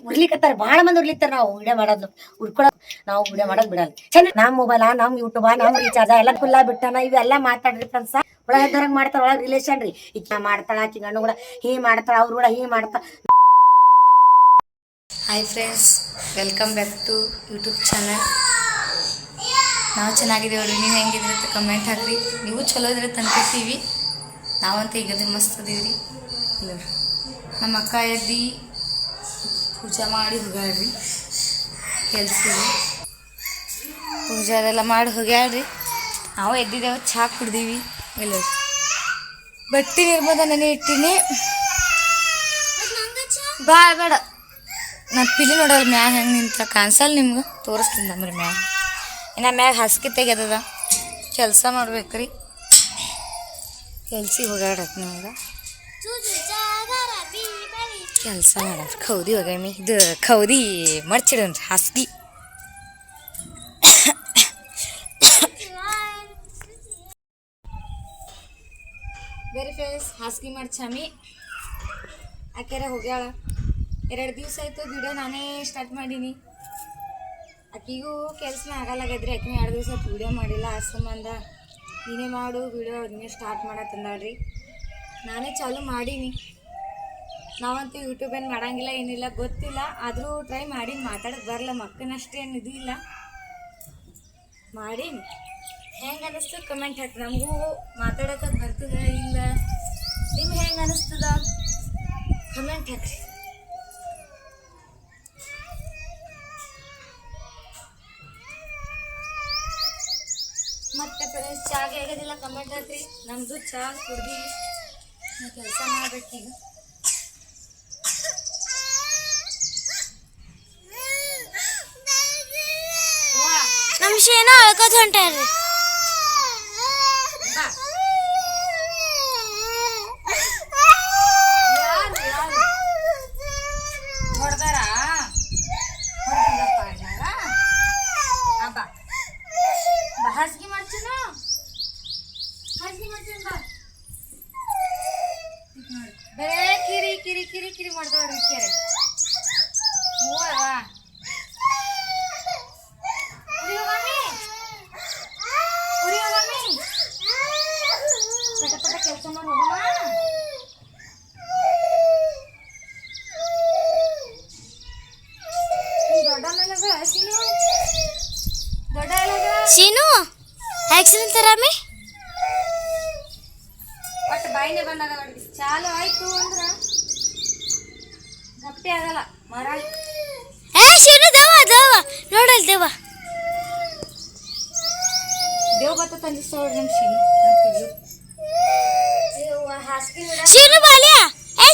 ಉರ್ಲಿಕತ್ತಾರ, ಭಾಳ ಮಂದಿ ಉರ್ಲಿಕ್ತಾರ. ನಾವು ವಿಡಿಯೋ ಮಾಡೋದು ಉರ್ಕೊಳಕ್, ನಾವು ವಿಡಿಯೋ ಮಾಡೋದು ಬಿಡಲ್ಲ. ಚಂದ ನಮ್ ಮೊಬೈಲ್, ನಮ್ ಯೂಟ್ಯೂಬ್, ನಮ್ ರೀಚಾರ್ಜ್ ಎಲ್ಲ ಫುಲ್ಲ ಬಿಟ್ಟಾನ. ಇವೆಲ್ಲ ಮಾತಾಡ್ರಿ ಫ್ರೆಂಡ್ಸ. ಒಳಗದವ್ರಂಗ್ ಮಾಡ್ತಾರ, ಒಳಗ್ ರಿಲೇಷನ್ ರೀ. ಈಗ ಮಾಡ್ತಾಳ, ಆಕಿ ಗಂಡು ಕೂಡ ಹಿಂಗ್ ಮಾಡ್ತಾಳ, ಅವ್ರು ಕೂಡ ಹಿಂಗ್ ಮಾಡ್ತಾಳ. Hi friends, welcome back to YouTube channel. ನಾವು ಚೆನ್ನಾಗಿದ್ದೀವಿ ನೋಡ್ರಿ, ನೀವು ಹೆಂಗಿದ್ರಿ ಅಂತ ಕಮೆಂಟ್ ಹಾಕ್ರಿ. ನೀವು ಚಲೋ ಇದ್ರೆ ತಂದ್ಕೊತೀವಿ. ನಾವಂತ ಈಗ ಮಸ್ತ್ ಅದೀವಿ ರೀ. ನಮ್ಮ ಅಕ್ಕ ಎದ್ದು ಪೂಜೆ ಮಾಡಿ ಹೋಗ್ಯಾಳ್ರಿ. ಕೆಲ್ಸ ಪೂಜೆ ಅದೆಲ್ಲ ಮಾಡಿ ಹೋಗ್ಯಾಳ್ರಿ. ನಾವು ಎದ್ದಿದ್ದೇವೆ, ಚಹಾ ಕುಡ್ದೀವಿ. ಇಲ್ಲ ಬಟ್ಟೆ ನಿರ್ಬಂಧ ನೆನೆ ಇಟ್ಟಿನಿ. ಬೇಡ ನಾನು ಪಿಲಿ ನೋಡೋರು ಮ್ಯಾಗ ಹೆಂಗೆ ನಿಂತ ಕಾಣಿಸಲ್ಲ ನಿಮ್ಗೆ, ತೋರಿಸ್ತೀನಿ ನಮ್ರಿ ಮ್ಯಾಗ. ಇನ್ನು ಮ್ಯಾಗ ಹಾಸಿಗೆ ತೆಗೆದದ, ಕೆಲಸ ಮಾಡ್ಬೇಕ್ರಿ. ಕೆಲ್ಸಿಗೆ ಹೋಗ್ಯಾಡ್ರತ್ ನಿಮ್ಗೆ ಕೆಲಸ ಮಾಡ್ರಿ. ಖೌದಿ ಹೋಗ್ಯಾಮಿ, ಇದು ಖೌದಿ ಮಡ್ಚಿಡನ್ರಿ ಹಾಸಿಗೆ. ಬೇರೆ ಫ್ರೆಂಡ್ಸ್, ಹಾಸಿಗೆ ಮಡ್ಚಾಮಿ. ಆಕೆರ ಹೋಗ್ಯಾಳ. 2 ದಿವಸ ಆಯಿತು ವಿಡಿಯೋ ನಾನೇ ಸ್ಟಾರ್ಟ್ ಮಾಡೀನಿ. ಆಕಿಗೂ ಕೆಲಸನೇ ಆಗಲ್ಲಾಗೈದ್ರಿ. ಆಕಿನ 2 ದಿವಸ ಆಯ್ತು ವಿಡಿಯೋ ಮಾಡಿಲ್ಲ. ಆ ಸಂಬಂಧ ನೀನೇ ಮಾಡು ವಿಡಿಯೋ, ನೀನೇ ಸ್ಟಾರ್ಟ್ ಮಾಡತ್ತಂದಾಳ್ರಿ. ನಾನೇ ಚಾಲು ಮಾಡೀನಿ. ನಾವಂತೂ ಯೂಟ್ಯೂಬ್ ಏನು ಮಾಡೋಂಗಿಲ್ಲ, ಏನಿಲ್ಲ, ಗೊತ್ತಿಲ್ಲ. ಆದರೂ ಟ್ರೈ ಮಾಡೀನಿ. ಮಾತಾಡೋಕೆ ಬರಲ್ಲ, ಮಕ್ಕನಷ್ಟೇನು ಇದು ಇಲ್ಲ. ಮಾಡೀನಿ. ಹೆಂಗೆ ಅನ್ನಿಸ್ತು ಕಮೆಂಟ್ ಹಾಕಿ. ನಮಗೂ ಮಾತಾಡೋಕೆ ಬರ್ತದ ಇಲ್ಲ, ನಿಮ್ಗೆ ಹೆಂಗೆ ಅನ್ನಿಸ್ತದ ಕಮೆಂಟ್ ಹಾಕ್ರಿ. ಮತ್ತೆ ಫ್ರೆಂಡ್ಸ್, ಚಾಗೆ ಆಗೋದಿಲ್ಲ ಕಮೆಂಟ್ ಹಾಕ್ರಿ. ನಮ್ಮದು ಚಹಾ ಕುಡ್ದು ನಾ ಕೆಲಸ ಮಾಡ್ಬೇಕೀಗ. ನಮ್ಮ ಶೇನ ಅಳ್ಕೋತ ಹೊಂಟಾರ್ರಿ. ಹಾಸಿಗೆ ಮಾಡ್ತೀನ, ಹಾಸಿಗೆ ಮಾಡ್ತೀನಿ ಬಾ. ಬರೇ ಕಿರಿ ಕಿರಿ ಕಿರಿ ಕಿರಿ ಮಾಡ್ದವ್ರಿ ಕೆರೆ. ಹೂವಾ ಪಟ ಪಟ ಕೆಲಸ ಮಾಡಿ ಹೋಗಮ್ಮ. ದೊಡ್ಡ ಮನೆಗ ಸೀನು, ದೊಡ್ಡ ಶೀನು ಆಕ್ಸಿಡೆಂಟ್ ತರಾಮಿ ಒಟ್ಟು ಬಾಯಿನೇ ಬಂದಾಗ ನೋಡಿ. ಚಾಲು ಆಯ್ತು ಅಂದ್ರ ಗಟ್ಟಿ ಆಗಲ್ಲ ಮರ. ಶೀನು ದೇವ ದೇವ ನೋಡಲ್ ದೇವ ದೇವ್ ಬತ್ತ ತಂದಿಸ್ತಾವ್ರಿ ನಮ್ಮ ಶೀನು. ಹಾಸಿಗೆ ಶೀನು ಬಾಲ್ಯ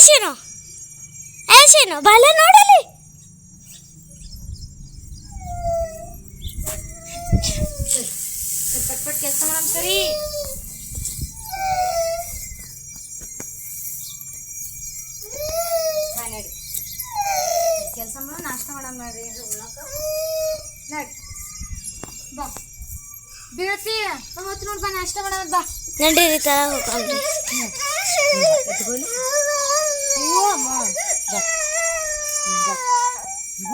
ಶೀನು ಶೀನು ಬಾಲ್ಯ ನೋಡಲಿ. ಪಟ್ ಪಟ್ ಕೆಲಸ ಮಾಡಮ್ ಸರಿ. ನಡಿ ಕೆಲಸ ಮಾಡೋ, ನಾಷ್ಟ ಮಾಡಮ್ ನೋಡ್ರಿ. ಉಣ್ಣಕ ನಡಿ ಬಾ. ಬೀಳತಿ ಹೊತ್ತು ನೋಡಿ ಬಾ, ನಾಷ್ಟ ಮಾಡೋದು ಬಾ. ನಡೀರಿ ತರ ಹೋಗ್ರಿ.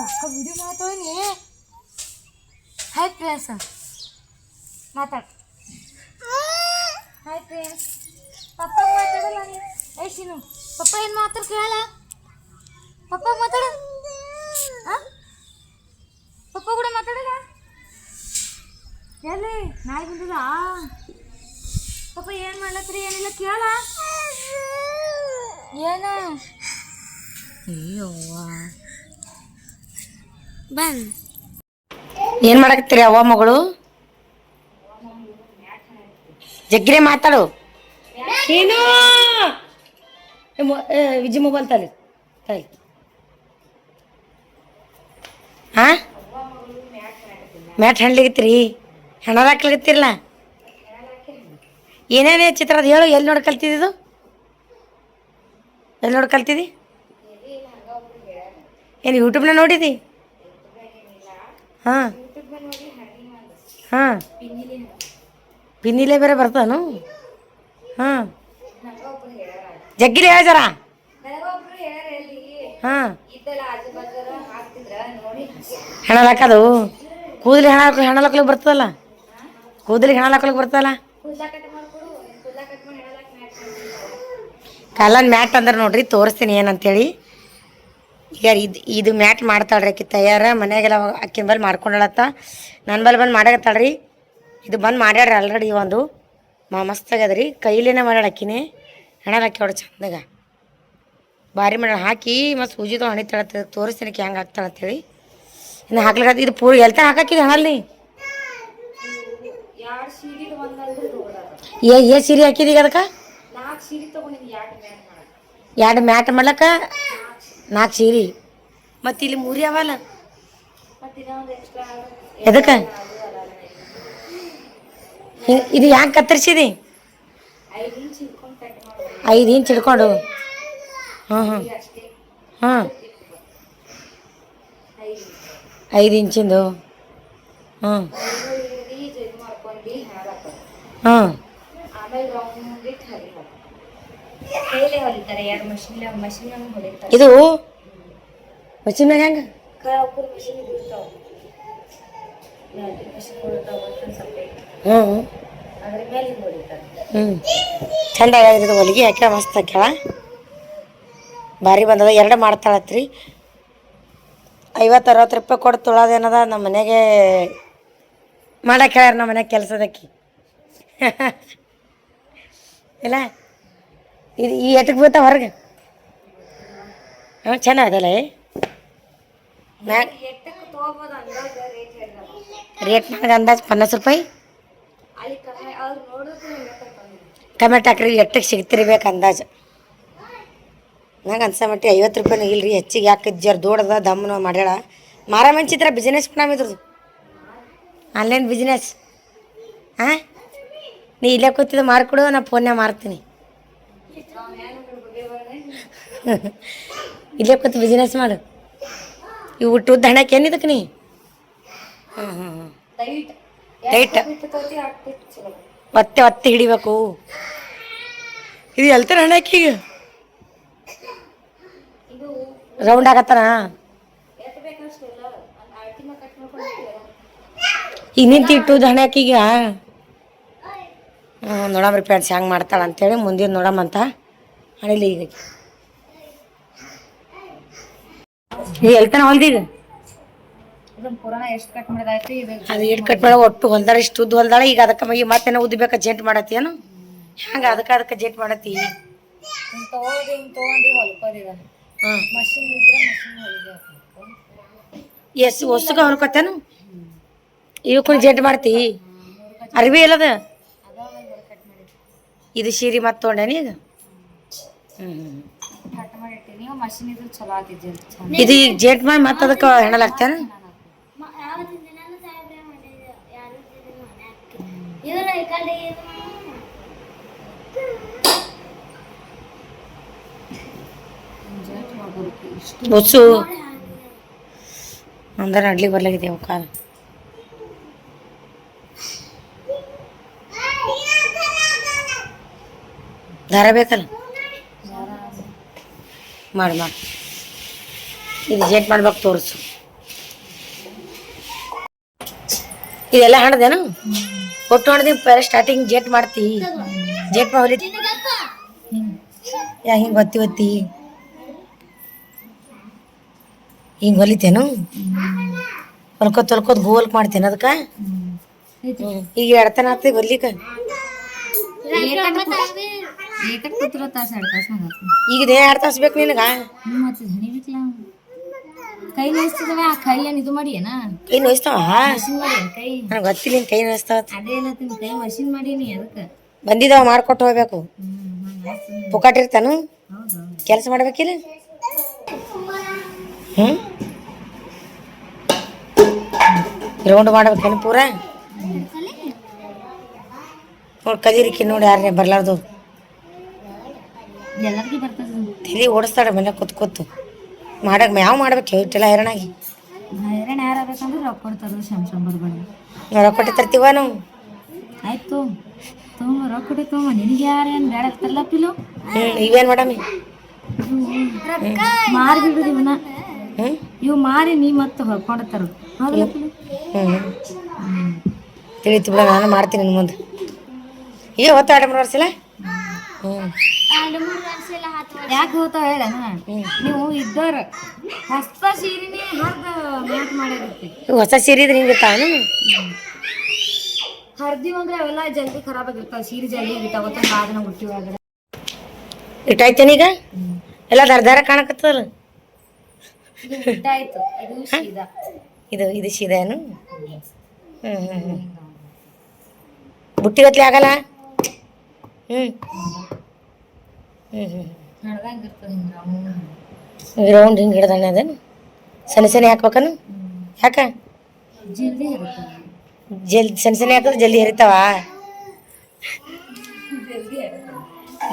ಅಕ್ಕ ವಿಡಿಯೋ ಮಾತಾಡಿ. ಹಾಯ್ ಫ್ರೆಂಡ್ಸ್, ಮಾತಾಡ. Hi friends. ಪಪ್ಪ ಮಾತಾಡಲ್ಲ ನೀನು. ಶೀನು ಪಪ್ಪ ಏನು ಮಾತಾಡ್ ಕೇಳಲ್ಲ. ಪಪ್ಪ ಮಾತಾಡ. ಪಪ್ಪ ಕೂಡ ಮಾತಾಡಲ್ಲ. ಎಲ್ಲಿ ನಾಯಿ ಬಂದಿಲ್ಲ. ಪಪ್ಪ ಏನು ಮಾಡ್ಲತ್ರಿ? ಏನಿಲ್ಲ ಕೇಳ. ಏನು ಅಯ್ಯವ್ವ ಬಂದ್ ಏನ್ ಮಾಡಕತ್ತೀರಿ ಅವ್ವ ಮಗಳು? ಜಗ್ಗಿರೆ ಮಾತಾಡು. ಏನು ವಿಜಿ ಮೊಬೈಲ್ ತಲೆ ತಾಯಿ. ಹಾ ಮ್ಯಾಟ್ ಹಣ್ಲಿಗತ್ತೀರಿ, ಹೆಣದ ಹಾಕ್ಲಿಗತ್ತಿರಲ್ಲ. ಏನೇನೇ ಚಿತ್ರ ಅದು ಹೇಳು. ಎಲ್ಲಿ ನೋಡಿ ಕಲ್ತಿದ್ದು? ಎಲ್ಲಿ ನೋಡಿ ಕಲ್ತಿದ್ದಿ? ಏನು ಯೂಟ್ಯೂಬ್ನ ನೋಡಿದಿ? ಹಾಂ ಹಾಂ ಪಿನ್ನಿಲೆ ಬೇರೆ ಬರ್ತಾನು. ಹಾಂ ಜಗ್ಗಿಲಿ ಹೇಳ ಜರ. ಹಾಂ ಇದೆಲ್ಲ ಆಜು ಬಾಜು ಹಾಕ್ತಿದ್ರ ನೋಡಿ ಹೆಣ ಹಾಕೋದು ಕೂದಲಿ ಹೆಣ ಹಾಕ್ಲಿಕ್ಕೆ ಬರ್ತದಲ್ಲ ಕೂದಲಿಗೆ ಹೆಣ ಹಾಕ್ಲಿಕ್ಕೆ ಬರ್ತದಲ್ಲ ಕೂದಲ ಕಟ್ ಮಾಡ್ಕೊಡು ಕೂದಲ ಕಟ್ ಮಾಡಿ ಹೇಳಕ್ ಕಾಲನ್ ಮ್ಯಾಟ್ ಅಂದ್ರೆ ನೋಡ್ರಿ ತೋರಿಸ್ತೀನಿ ಏನಂತೇಳಿ ಈಗ ಇದು ಮ್ಯಾಟ್ ಮಾಡ್ತಾಳ್ರಿ ಆಕಿ ತಯಾರ ಮನ್ಯಾಗೆಲ್ಲ ಅಕ್ಕಿನ ಬಲ್ಲಿ ಮಾಡ್ಕೊಂಡಳತ್ತ ನನ್ನ ಬಲ್ಲಿ ಬಂದು ಮಾಡಾಕತ್ತಾಳ್ರಿ ಇದು ಬಂದು ಮಾಡ್ಯಾಡ್ರಿ ಆಲ್ರೆಡಿ ಒಂದು ಮಸ್ತಾಗ್ಯದ ರೀ ಕೈಲೇನೆ ಮಾಡ್ಯಾಳ ಅಕ್ಕಿನೇ ಹೆಣ ಹಾಕಿ ಹೊಡ ಚಂದಾಗ ಭಾರಿ ಮಾಡ್ಯಾಳ ಹಾಕಿ ಮತ್ತು ಸೂಜಿದು ಹಣಿತಾಳತ್ತ ತೋರಿಸ್ತೀನಿ ಹೆಂಗೆ ಹಾಕ್ತಾಳೆ ಅಂತೇಳಿ ಇನ್ನು ಹಾಕ್ಲಿಕ್ಕೆ ಇದು ಪೂರಿ ಎಲ್ತಾನೆ ಹಾಕಿದ್ದು ಹೆಣಲ್ಲಿ ಎರಡು ಸೀರೆ ಒಂದಂದ್ರೆ ಏ ಸೀರೆ ಹಾಕಿದೀಗ ಅದಕ್ಕೆ 4 ಸೀರೆ ತಗೊಂಡಿನಿ 2 ಮ್ಯಾಟ್ ಮಾಡ್ಲಕ್ಕ 4 ಸೀರೆ ಮತ್ತು ಇಲ್ಲಿ 3 ಅವಲ್ಲ ಮತ್ತೆ ಇನ್ನೊಂದು ಎಕ್ಸ್ಟ್ರಾ ಎದಕ್ಕೆ ಇದು ಯಾಕೆ ಕತ್ತರಿಸಿದಿ 5 ಇಂಚ್ ಹಿಡ್ಕೊಂಡು ಕಟ್ ಮಾಡಿ 5 ಇಂಚ್ ಹಿಡ್ಕೊಂಡು ಹಾಂ ಹಾಂ ಅಷ್ಟೇ ಹಾಂ 5 ಇಂಚಿಂದು ಹಾಂ ಇದು ಮಾಡ್ಕೊಂಡು ಹಾಂ ಆಮೇಲೆ ರೌಂಡ್ ಇಟ್ಟು ಹರಿಬೇಕು ಕೈಲೇ ಹೊಲಿತಾರೆ 2 ಮಷಿನ್ ಹೊಲಿತಾರೆ ಇದು ಮಷಿನ್ನಾಗ ಹೆಂಗೆ ಕಬ್ಬು ಮಷಿನ್ ಇರ್ತಾವ ಮಷಿನ್ ಹೊಲಿತಾವ ಸಪ್ರೇಟ್ ಹ್ಞೂ ಅದ್ರ ಮೇಲೆ ಹೊಲಿತಾರೆ ಚಂದ ಆಗಿರೋದು ಹೊಲಿಗೆ ಹಾಕ್ಯ ಮಸ್ತ್ ಹಾಕ್ಯಾಳ ಭಾರಿ ಬಂದದ 2 ಮಾಡ್ತಾಳತ್ರಿ 50-60 ರೂಪಾಯಿ ಕೊಟ್ಟು ತೊಳೋದೇನದ ನಮ್ಮ ಮನೆಗೆ ಮಾಡಕ್ಕೆ ಹೇಳ್ಯಾರ ನಮ್ಮ ಮನೆಗೆ ಕೆಲಸದಕ್ಕಿ ಇಲ್ಲ ಇದು ಈ ಎಟ್ಟಕ್ಕೆ ಬೀಳ್ತಾವ ಹೊರಗೆ ಹಾಂ ಚೆನ್ನಾಗದಲ್ಲ ಮ್ಯಾಗ ಎಟ್ಟಕ್ಕೆ ತೊಗೋಬೋದು ಅಂದಾಜ ರೇಟ್ ಹೇಳಿದ್ರು ರೇಟ್ ನನಗೆ ಅಂದಾಜು 50 ರೂಪಾಯಿ ಅಲ್ಲಿ ಕಮ್ಮಿ ಅವ್ರು ನೋಡಿದ್ರೆ ಟೊಮೆಟೊ ಹಾಕ್ರಿ ಎಟ್ಟಕ್ಕೆ ಸಿಗ್ತಿರ್ಬೇಕು ಅಂದಾಜು ನಂಗೆ ಅನ್ಸ ಮಟ್ಟಿ 50 ರೂಪಾಯಿನೂ ಇಲ್ಲ ರೀ ಹೆಚ್ಚಿಗೆ ಹಾಕಿದ್ದು ಜರ ದೊಡ್ಡದ ದಮ್ಮನ ಮಾಡ್ಯಾಳ ಮಾರ ಮಂಚಿತ್ರ ಬಿಸ್ನೆಸ್ ಪ್ಲಾನ್ ಇದ್ರದ್ದು ಆನ್ಲೈನ್ ಬಿಸ್ನೆಸ್ ಹಾಂ ನೀ ಇಲ್ಲೇ ಕೂತಿದ್ದು ಮಾರ್ಕೊಡು ನಾ ಫೋನ್ಯಾಗ ಮಾರ್ತೀನಿ ಇಲ್ಲೇ ಕೂತು ಬಿಸ್ನೆಸ್ ಮಾಡು ಇವು ಉದ್ದು ಹಣಕ್ಕೆ ಏನಿದಕ್ಕೆ ನೀ ಹ್ಞೂ ಹ್ಞೂ ಹ್ಞೂ ಟೈಟ್ ಒತ್ತೆ ಹಿಡಿಬೇಕು ಇದು ಎಲ್ತಾರ ಹಣಕ್ಕೆ ಈಗ ರೌಂಡ್ ಆಗತ್ತಾನ ಈಗ ನಿಂತು ಇಟ್ಟು ಹಣಕ್ಕೀಗ ನೋಡಮ್ರಿ ಫ್ರೆಂಡ್ಸ್ ಹೆಂಗೆ ಮಾಡ್ತಾಳೆ ಅಂತೇಳಿ ಮುಂದಿನ ನೋಡಮ್ಮಂತ ಹಣಿಲಿ ಈಗ ಈಗ ಎಲ್ತಾನ ಹೊಲ್ದೀಗ ಇದನ್ನ ಪುರಾಣ ಎಷ್ಟು ಕಟ್ ಮಾಡಿದಾಯ್ತು ಇದು ಅದು ಇಟ್ಟು ಕಟ್ ಮಾಡ ಒಟ್ಟು ಹೊಲ್ದಾಳ ಇಷ್ಟು ಉದ್ದು ಹೊಲ್ದಾಳ ಈಗ ಅದಕ್ಕೆ ಮಗಿ ಮತ್ತೇನೋ ಉದ್ಬೇಕಾ ಜೆಂಟ್ ಮಾಡತ್ತಿ ಏನು ಹೆಂಗೆ ಅದಕ್ಕೆ ಜೆಂಟ್ ಮಾಡತ್ತಿ ಹಿಂಗೆ ತೊಗೊಂಡು ಹೊಲ್ಕೋದಿದ ಹಾಂ ಮಷಿನ್ ಇದ್ರೆ ಮಷಿನ್ ಹೊಲಿಗೆ ಎಷ್ಟು ಹೊಸಗ ಹೊಲ್ಕೊತೇನು ಇವಕ್ಕೂ ಜೆಂಟ್ ಮಾಡ್ತಿ ಅರ್ಬಿ ಎಲ್ಲದ ಇದು ಸೀರೆ ಮತ್ತೆ ತೊಗೊಂಡೇನಿ ಈಗ ಕಟ್ ಮಾಡಿ ಇಟ್ಟಿನಿ ಮಷಿನ್ ಇದ್ರೆ ಚಲೋ ಆಗ್ತಿದ್ದೆ ಇದು ಈಗ ಜೆಂಟ್ ಮಾಡಿ ಮತ್ತೆ ಅದಕ್ಕೆ ಹೆಣಲಾಗ್ತೇನೆ ಬೊಸ್ಸು ಅಂದ್ರೆ ಅಡ್ಲಿ ಬರ್ಲಾಗಿದೆ ಅವು ಕಾಲ ದಾರ ಬೇಕಲ್ಲ ಮಾಡಿ ಇದು ಜೆಂಟ್ ಮಾಡ್ಬೇಕು ತೋರಿಸು ಇದೆಲ್ಲ ಹಣದೇನು ಒಟ್ಟು ಹಣದಿ ಸ್ಟಾರ್ಟಿಂಗ್ ಜೆಂಟ್ ಮಾಡ್ತಿ ಜೆಂಟ್ ಮಾಡಿ ಹಿಂಗೆ ಒತ್ತಿ ಹಿಂಗೆ ಹೊಲಿತೇನು ಹೊಲ್ಕೋತ್ ಗೋಲ್ಕ್ ಮಾಡ್ತೇನೆ ಅದಕ್ಕೆ ಈಗ ಎಡ್ತಾನ ಆಗ್ತದೆ ಬರ್ಲಿಕ್ಕೆ ಈಗ ಇದೇ 2 ತಾಸು ಬೇಕು ನಿನಗ ಕೈ ನೋಯಿಸ್ತದವ ಕೈ ಏನು ಇದು ಮಾಡಿ ಏನ ಕೈ ನೋಯಿಸ್ತಾವ ಮಷಿನ್ ಮಾಡಿ ಕೈ ನನಗೆ ಗೊತ್ತಿಲ್ಲ ನಿನ್ ಕೈ ನೋಯಿಸ್ತಾವ ಅದೇ ಏನತ್ತೀನಿ ಕೈ ಮಷಿನ್ ಮಾಡೀನಿ ಅದಕ್ಕೆ ಬಂದಿದ್ದಾವ ಮಾಡ್ಕೊಟ್ಟು ಹೋಗ್ಬೇಕು ಪುಕಾಟಿರ್ತಾನು ಕೆಲಸ ಮಾಡ್ಬೇಕಿಲ್ಲ ರೌಂಡ್ ಮಾಡ್ಬೇಕೇನು ಪೂರ ನೋಡಿ ಕಲೀರಿಕಿ ನೋಡಿ ಯಾರನ್ನೇ ಬರ್ಲಾರ್ದು ಎಲ್ಲರಿಗೂ ಬರ್ತದೆ ತಲೆ ಓಡಿಸ್ತಾಳೆ ಮನೆ ಕೂತು ಮಾಡಕ್ಕೆ ಯಾವ ಮಾಡ್ಬೇಕು ಇಟ್ಟೆಲ್ಲ ಹೈರಾಣಾಗಿ ಹೈರಾಣ ಯಾರಾಗಬೇಕಂದ್ರೆ ರೊಕ್ಕ ಕೊಡ್ತಾರೆ ಶಂಶಂ ಬರ್ಬೇಡ ರೊಕ್ಕ ಕೊಟ್ಟು ತರ್ತೀವ ನಾವು ಆಯ್ತು ತೊಗೊಂಬ ರೊಕ್ಕ ಕೊಟ್ಟು ತೊಗೊಂಬ ನಿನಗೆ ಯಾರೇನು ಬೇಡ ತರ್ಲಪ್ಪಿಲ್ಲ ಇವೇನು ಮಾಡಮ್ಮಿ ಮಾರಿ ಬಿಡುದು ಇವನ್ನ ಹ್ಞೂ ಇವು ಮಾರಿ ನೀ ಮತ್ತೆ ಹೊಡ್ಕೊಂಡತ್ತಾರ ಹ್ಞೂ ತಿಳಿತು ಬಿಡ, ನಾನು ಮಾಡ್ತೀನಿ ಇನ್ನು ಮುಂದೆ. ಈಗ ಹೊತ್ತು 2-3 ವರ್ಷ ಇಲ್ಲ. ಹ್ಞೂ ಯಾಕೆ ಹೋಗ್ತಾವ ಹೇಳ ನೀವು ಇದ್ದವ್ರ ಹೊಸ ಸೀರೆನೇ ಹರ್ದ ಮ್ಯಾಟ್ ಮಾಡಿರುತ್ತೆ. ಇವು ಹೊಸ ಸೀರೆ ಇದ್ರೆ ಹಿಂಗೆ ಇರ್ತಾವನು. ಹರ್ದಿವ್ ಅಂದ್ರೆ ಅವೆಲ್ಲ ಜಲ್ದಿ ಖರಾಬ್ ಆಗಿರ್ತಾವ. ಸೀರೆ ಜಲ್ದಿ ಆಗಿರ್ತಾವ. ಅವತ್ತ ಬಾದನ ಹುಟ್ಟಿ ಒಳಗಡೆ ಇಟ್ಟಾಯ್ತೇನೆ ಈಗ ಎಲ್ಲ ದರ ಕಾಣಕತ್ತದಲ್ಲ. ಇಟ್ಟಾಯ್ತು. ಇದು ಸೀದಾ ಇದು ಸೀದಾ ಏನು? ಬುಟ್ಟಿಗತ್ಲೆ ಆಗಲ್ಲ. ನಡ್ದಂಗೆ ಇರ್ತದೆ ರೌಂಡ್ ಹಿಂಗೆ ಹಿಡ್ದಾನೆ ಅದೇನು ಸಣ್ಣ ಸಣ್ಣ ಹಾಕ್ಬೇಕನು? ಯಾಕ ಜಲ್ದಿ ಇರುತ್ತೆ. ಸಣ್ಣ ಸಣ್ಣ ಹಾಕಿದ್ರೆ ಜಲ್ದಿ ಹರಿತಾವ.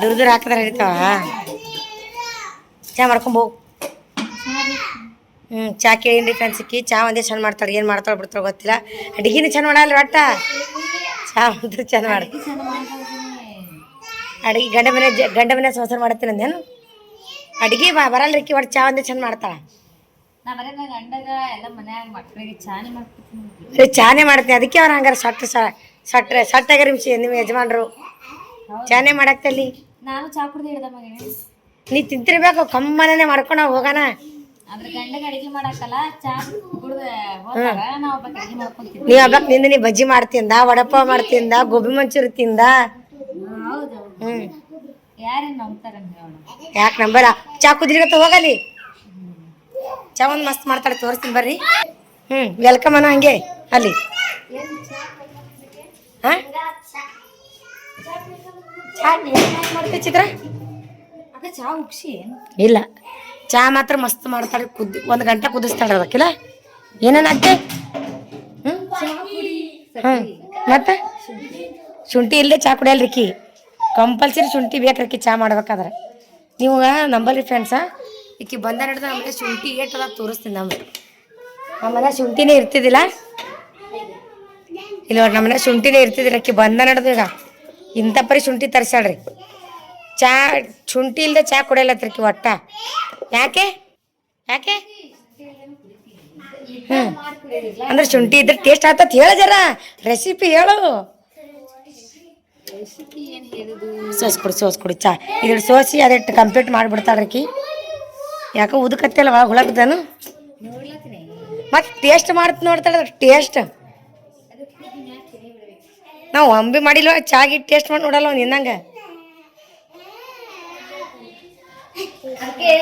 ದೂರ ಹಾಕಿದ್ರೆ ಹರಿತಾವ. ಚಾ ಮಾಡ್ಕೊಂಬೋ. ಚಾ ಕೇಳೀನಿ ಫ್ರೆಂಡ್ಸಿಕ್ಕಿ. ಚಾ ಒಂದೇ ಚಂದ ಮಾಡ್ತಾಳೆ. ಏನು ಮಾಡ್ತಾಳೆ ಬಿಡ್ತಾಳೆ ಗೊತ್ತಿಲ್ಲ. ಅಡುಗೆನೂ ಚಂದ ಮಾಡಲ್ಲ ಒಟ್ಟ. ಚಾ ಅಂತೂ ಚಂದ ಮಾಡ್ತೀವಿ. ಅಡುಗೆ ಗಂಡ ಮನೆ ಸಂಸಾರ ಮಾಡ್ತೀನಿ ಅಂದೇನು? ಅಡುಗೆ ಬರಲ್ರಿಕ್ಕಿ ಒಟ್ಟು ಚಾ ಒಂದೇ ಚಂದ ಮಾಡ್ತಾಳೆ. ಗಂಡಗ ಎಲ್ಲ ಮನ್ಯಾಗ ಮಕ್ಕಳಿಗೆ ಚಾನೆ ಮಾಡ್ತೀನಿ. ಚಾನೇ ಮಾಡ್ತೀನಿ. ಅದಕ್ಕೆ ಅವ್ರು ಹಂಗಾರೆ ಸಟ್ಟಾಗ ನಿಮ್ಮ ಯಜಮಾನ್ರು ಚಾನೇ ಮಾಡಾಕ್ತಲ್ಲಿ. ನಾನು ಚಾ ಕುಡ್ದು ಹಿಡ್ದ ಮಗ ನೀ ತಿಂತಿರ್ಬೇಕು. ಕಮ್ಮನೇ ಮಾಡ್ಕೊಂಡು ಹೋಗೋಣ. ಅದ್ರ ಗಂಡಗ ಅಡಿಗೆ ಮಾಡಾಕಲ್ಲ ಚಾ ಕುಡ್ದ ಹೋದಾಗ ನಾವು ಒಬ್ಬ ಅಡಿಗೆ ಮಾಡ್ಕೊಂತೀವಿ. ನೀವ್ ಹಬ್ಬಕ್ಕೆ ನಿಂದ ನೀ ಬಜ್ಜಿ ಮಾಡ್ತಿಂದ, ವಡಪಾವ್ ಮಾಡ್ತಿಂದ, ಗೋಬಿ ಮಂಚೂರಿ ತಿಂದ. ಹೌದು ಯಾರೇನು ನಂಬ್ತಾರ ಯಾಕೆ ನಂಬಲ್ಲ? ಚಾ ಕುದಿರಿಗತ್ತ ಹೋಗಲಿ. ಚಾ ಒಂದು ಮಸ್ತ್ ಮಾಡ್ತಾಳೆ, ತೋರಿಸ್ತೀನಿ ಬರ್ರಿ. ವೆಲ್ಕಮ್ ಅನ್ನೋ ಹಂಗೆ ಅಲ್ಲಿ. ಹಾಂ ಚಾ ಮಾಡ್ತೀವಿ ಚಿತ್ರ. ಅದ ಚಾ ಉಗ್ಸಿ ಇಲ್ಲ, ಚಾ ಮಾತ್ರ ಮಸ್ತ್ ಮಾಡ್ತಾಳೆ. 1 ಗಂಟೆ ಕುದಿಸ್ತಾಳೆ ಅದಕ್ಕಿಲ್ಲ. ಏನೇನು ಹಾಕ್ತೆ? ಮತ್ತೆ ಶುಂಠಿ ಇಲ್ಲದೆ ಚಾ ಕುಡಿಯಲ್ರಿಕಿ. ಕಂಪಲ್ಸರಿ ಶುಂಠಿ ಬೇಕ್ರಿಕಿ ಚಾ ಮಾಡ್ಬೇಕಾದ್ರೆ. ನೀವು ನಂಬಲ್ರಿ ಫ್ರೆಂಡ್ಸ, ಈಕಿ ಬಂದ ನಡೆದ ನಮಗೆ ಶುಂಠಿ ಏಟದ ತೋರಿಸ್ತೀನಿ. ನಮ್ಮನೆ ಶುಂಠಿನೇ ಇರ್ತಿದ್ದಿಲ್ಲ. ಇಲ್ಲ ನಮ್ಮನೆ ಶುಂಠಿನೇ ಇರ್ತಿದ್ದಿಲ್ಲ. ಆಕಿ ಬಂದ ನಡೆದು ಈಗ ಇಂಥ ಪರಿ ಶುಂಠಿ ತರಿಸ್ಯಾಳ್ರಿ. ಚಾ ಶುಂಠಿ ಇಲ್ಲದೆ ಚಾ ಕುಡಿಯಲ್ಲತ್ರಿಕಿ ಒಟ್ಟ. ಯಾಕೆ ಯಾಕೆ ಅಂದ್ರೆ ಶುಂಠಿ ಇದ್ರೆ ಟೇಸ್ಟ್ ಆಗ್ತತ್. ಹೇಳ ಜರ ರೆಸಿಪಿ ಹೇಳು. ಸೋಸ್ಕೊಡಿ ಚಾ ಇದ್ರ ಸೋಸಿ ಅದಿಟ್ಟು ಕಂಪ್ಲೀಟ್ ಮಾಡಿಬಿಡ್ತಾಳ್ರಿಕಿ. ಯಾಕೆ ಉದಕತ್ತಲ್ಲ ಒಳಗೆ ಹುಳಗ್ದಾನು. ಮತ್ತೆ ಟೇಸ್ಟ್ ಮಾಡ್ತ ನೋಡ್ತಾಳೆ. ಟೇಸ್ಟ್ ನಾವು ಅಂಬಿ ಮಾಡಿಲ್ವ ಚಾಗಿ ಟೇಸ್ಟ್ ಮಾಡಿ ನೋಡಲ್ಲ ನಿನ್ನಂಗೆ.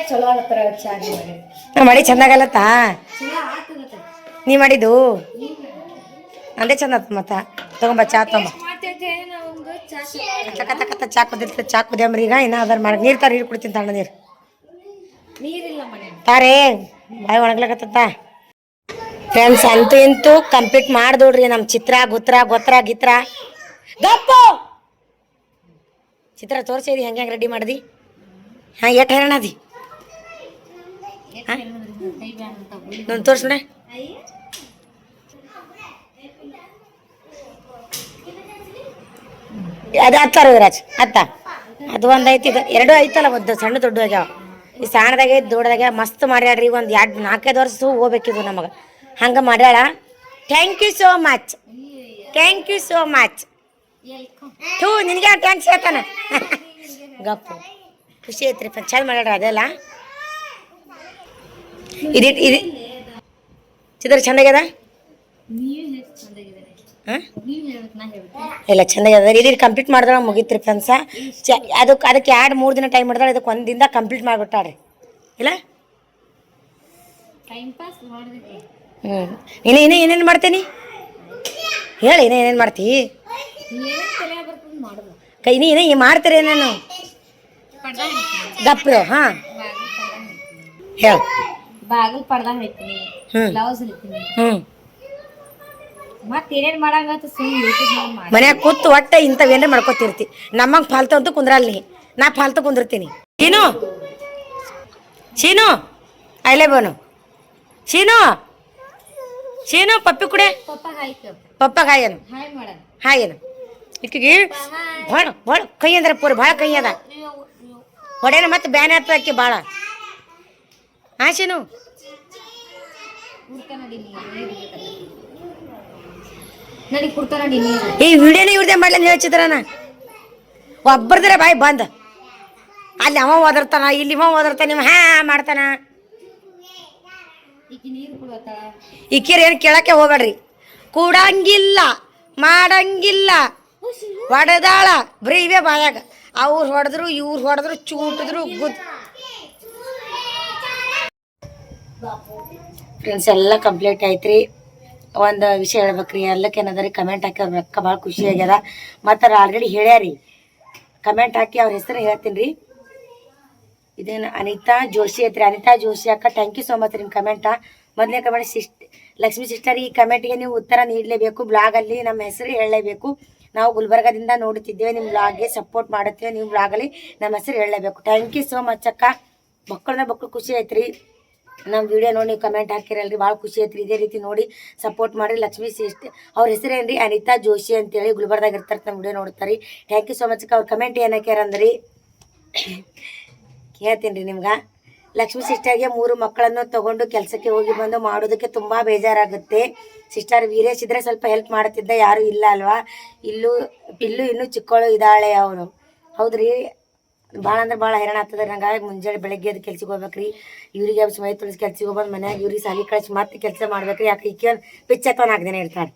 ಚಲೋ ಆಗತ್ತಾರ ಚಾ ಮಾಡಿ ಚಂದಾಗಲ್ಲತ್ತಾ? ನೀ ಮಾಡಿದ್ದು ಅಂದೇ ಚಂದ ಆತ. ಮತ್ತೆ ತಗೊಂಬ ಚಾ ತಗೊಂಬ. ತಕ್ಕ ಚಾ ಕುದಿರ್ತದೆ. ಚಾ ಕುದಿಯಂಬ್ರಿ. ಈಗ ಇನ್ನ ಅದ್ರ ಮಾಡಿ ನೀರು ತಾರೆ. ನೀರು ಕುಡ್ತೀನಿ ತಣ್ಣ ನೀರು. ನೀರಿಲ್ಲ ಮನೆ ತಾರೆ ಬಾಯಿ ಒಣಗ್ಲಕತ್ತ. ಫ್ರೆಂಡ್ಸ್ ಅಂತೂ ಇಂತೂ ಕಂಪ್ಲೀಟ್ ಮಾಡ್ದೋಡ್ರಿ ನಮ್ಮ ಚಿತ್ರ ಗೊತ್ರ ಗಿತ್ರ. ಗಪ್ಪು ಚಿತ್ರ ತೋರಿಸಿದಿ ಹೆಂಗೆ ರೆಡಿ ಮಾಡ್ದಿ? ಹಾಂ ಎಷ್ಟು ಹೈರಾಣ ಅದಿ? ನಾನು ತೋರಿಸ್ಬಿಡ. ಅದು ಹತ್ತಾರ ವಿರಾಜ್ ಅತ್ತ. ಅದು ಒಂದು ಐತಿ, ಇದು 2 ಐತಲ್ಲ. ಒಂದು ಸಣ್ಣ ದೊಡ್ಡ ಆಗ್ಯಾವ. ಈ ಸಣ್ಣದಾಗೆ ದೊಡ್ಡದಾಗೆ ಮಸ್ತ್ ಮಾಡ್ಯಾಡ್ರಿ. ಒಂದು 4-5 ವರ್ಷ ಹೋಗ್ಬೇಕಿದು ನಮಗೆ. ಹಂಗೆ ಮಾಡ್ಯಾಳ. Thank you so much. ಥೂ ನಿನಗೆ ಥ್ಯಾಂಕ್ಸ್ ಹೇಳ್ತಾನೆ. ಗಪ್ಪು ಖುಷಿ ಐತ್ರಿ. ಚಂದ ಮಾಡ್ಯಾಡ್ರಿ ಅದೆಲ್ಲ. ಇದು ಚಿತ್ರ ಚಂದಾಗ್ಯದ. ಹಾಂ ಇಲ್ಲ ಚಂದಾಗ್ಯದ. ಇದು ಕಂಪ್ಲೀಟ್ ಮಾಡಿದ್ರೆ ಮುಗೀತ್ರಿ ಫ್ರೆಂಡ್ಸ. ಅದಕ್ಕೆ 2-3 ದಿನ ಟೈಮ್ ಮಾಡಿದ್ರೆ ಇದಕ್ಕೆ 1 ದಿನದಾಗ ಕಂಪ್ಲೀಟ್ ಮಾಡಿಬಿಟ್ಟಾಡ್ರಿ. ಇಲ್ಲ ನೀನು ಏನೇನು ಮಾಡ್ತೀನಿ ಹೇಳಿ. ಏನೇನು ಮಾಡ್ತೀ ಕೈ ನೀನು ಮಾಡ್ತೀರಿ ಏನೇನು? ಗಪ್ರು. ಹಾಂ ಹೇಳು. ಬಾಗಿಲು ಪಡ್ದ ಹೇಳ್ತೀನಿ, ಬ್ಲೌಸ್ ಹೇಳ್ತೀನಿ. ಮತ್ತೆ ಏನೇನು ಮಾಡಂಗತ್ತ ಮನ್ಯಾಗ ಕೂತು ಒಟ್ಟ ಇಂಥವೇನೇ ಮಾಡ್ಕೊತಿರ್ತಿ. ನಮ್ಮಂಗೆ ಫಾಲ್ತು ಅಂತೂ ಕುಂದ್ರಲ್ಲ ನೀ. ನಾ ಫಾಲ್ತು ಕುಂದಿರ್ತೀನಿ. ಶೀನು ಅಲ್ಲೇ ಬೋನು. ಶೀನು ಪಪ್ಪಿ ಕುಡೆ. ಪಪ್ಪ ಹಾಯನು ಹಾಯನು ಈಕಿಗೆ ಭಾಳ ಕೈ ಅಂದ್ರೆ ಪೂರ ಭಾಳ ಕೈ ಅದ. ಹೊಡೆನ ಮತ್ತೆ ಬ್ಯಾನ್ ಆಗ್ತದ ಅಕ್ಕಿ ಭಾಳ ಶೀನು ನನಗೆ ಕೊಡ್ತಾರ ನೀನು ಈ ವಿಡಿಯೋನ ಇವ್ರದೇ ಮಾಡ್ಲಿ ಅಂತ ಹೇಳ್ಚಿದ್ರನ ಒಬ್ಬರದ್ರೆ ಬಾಯಿ ಬಂದ್ ಅಲ್ಲಿ ಅವ ಓದಿರ್ತಾನ ಇಲ್ಲಿ ಇವ ಓದಿರ್ತಾನ ನಿಮ್ಮ ಮಾಡ್ತಾನ ಈಕಿ ನೀರು ಕೊಡ್ತಾಳ ಇಕ್ಕಿರ ಏನು ಕೇಳಕ್ಕೆ ಹೋಗ್ಬೇಡ್ರಿ ಕೂಡಂಗಿಲ್ಲ ಮಾಡಂಗಿಲ್ಲ ಹೊಡೆದಾಳ ಬರೀ ಇವೇ ಬಾಯಾಗ ಅವ್ರು ಹೊಡೆದ್ರು ಇವ್ರು ಹೊಡೆದ್ರು ಚೂಟಿದ್ರು ಫ್ರೆಂಡ್ಸ್ ಎಲ್ಲ ಕಂಪ್ಲೀಟ್ ಐತ್ರಿ ಒಂದು ವಿಷಯ ಹೇಳ್ಬೇಕ್ರಿ ಎಲ್ಲಕ್ಕೆ ಏನದ ಕಮೆಂಟ್ ಹಾಕಿ ಅವ್ರ ಅಕ್ಕ ಭಾಳ ಖುಷಿ ಆಗ್ಯದ ಮತ್ತು ಅವ್ರು ಆಲ್ರೆಡಿ ಹೇಳ್ಯಾರಿ ಕಮೆಂಟ್ ಹಾಕಿ ಅವ್ರ ಹೆಸರು ಹೇಳ್ತೀನಿ ರೀ ಇದೇನು ಅನಿತಾ ಜೋಶಿ ಐತ್ರಿ ಅನಿತಾ ಜೋಶಿ ಅಕ್ಕ ಥ್ಯಾಂಕ್ ಯು ಸೋ ಮಚ್ ನಿಮ್ಮ ಕಮೆಂಟ ಮೊದಲನೇ ಕಮೆಂಟ್ ಲಕ್ಷ್ಮೀ ಸಿಸ್ಟರ್ ಈ ಕಮೆಂಟ್ಗೆ ನೀವು ಉತ್ತರ ನೀಡಲೇಬೇಕು ಬ್ಲಾಗಲ್ಲಿ ನಮ್ಮ ಹೆಸರು ಹೇಳಲೇಬೇಕು ನಾವು ಗುಲ್ಬರ್ಗದಿಂದ ನೋಡುತ್ತಿದ್ದೇವೆ ನಿಮ್ಮ ಬ್ಲಾಗ್ಗೆ ಸಪೋರ್ಟ್ ಮಾಡುತ್ತೇವೆ ನೀವು ಬ್ಲಾಗಲ್ಲಿ ನಮ್ಮ ಹೆಸರು ಹೇಳಲೇಬೇಕು ಥ್ಯಾಂಕ್ ಯು ಸೋ ಮಚ್ ಅಕ್ಕ ಮಕ್ಕಳು ಖುಷಿ ಐತ್ರಿ ನಮ್ಮ ವಿಡಿಯೋ ನೋಡಿ ನೀವು ಕಮೆಂಟ್ ಹಾಕಿರಲ್ರಿ ಭಾಳ ಖುಷಿ ಐತ್ರಿ ಇದೇ ರೀತಿ ನೋಡಿ ಸಪೋರ್ಟ್ ಮಾಡಿರಿ ಲಕ್ಷ್ಮೀ ಸಿಸ್ಟರ್ ಅವ್ರ ಹೆಸರೇನು ರೀ ಅನಿತಾ ಜೋಶಿ ಅಂತೇಳಿ ಗುಲ್ಬರ್ದಾಗ ಇರ್ತಾರೆ ನಮ್ಮ ವಿಡಿಯೋ ನೋಡ್ತಾರೆ ಥ್ಯಾಂಕ್ ಯು ಸೋ ಮಚ್ ಅಕ್ಕ ಅವ್ರ ಕಮೆಂಟ್ ಏನು ಹಾಕ್ಯಾರಂದ್ರಿ ಹೇಳ್ತೀನಿ ರೀ ನಿಮ್ಗೆ ಲಕ್ಷ್ಮೀ ಸಿಸ್ಟರ್ಗೆ 3 ಮಕ್ಕಳನ್ನು ತಗೊಂಡು ಕೆಲಸಕ್ಕೆ ಹೋಗಿ ಬಂದು ಮಾಡೋದಕ್ಕೆ ತುಂಬ ಬೇಜಾರಾಗುತ್ತೆ ಸಿಸ್ಟರ್ ವೀರೇಶ್ ಇದ್ರೆ ಸ್ವಲ್ಪ ಹೆಲ್ಪ್ ಮಾಡ್ತಿದ್ದ ಯಾರೂ ಇಲ್ಲ ಅಲ್ವಾ ಪಿಲ್ಲು ಇನ್ನೂ ಚಿಕ್ಕವಳು ಇದ್ದಾಳೆ ಅವನು ಹೌದ್ರಿ ಭಾಳ ಅಂದ್ರೆ ಭಾಳ ಹೈರಾಣ ಆಗ್ತದೆ ನಂಗೆ ಮುಂಜಾನೆ ಬೆಳಗ್ಗೆ ಅದು ಕೆಲ್ಸಕ್ಕೆ ಹೋಗ್ಬೇಕ್ರಿ ಇವ್ರಿಗೆ ಮೈ ತುಳಿಸಿ ಕೆಲ್ಸಕ್ಕೆ ಹೋಗ್ಬಂದು ಮನ್ಯಾಗ ಇವ್ರಿಗೆ ಸಾಲಿ ಕಳಿಸಿ ಮತ್ತೆ ಕೆಲಸ ಮಾಡ್ಬೇಕ್ರಿ ಯಾಕೆ ಈಕೆ ಪಿಚ್ಚತ್ತ 4 ದಿನ ಇರ್ತಾಳೆ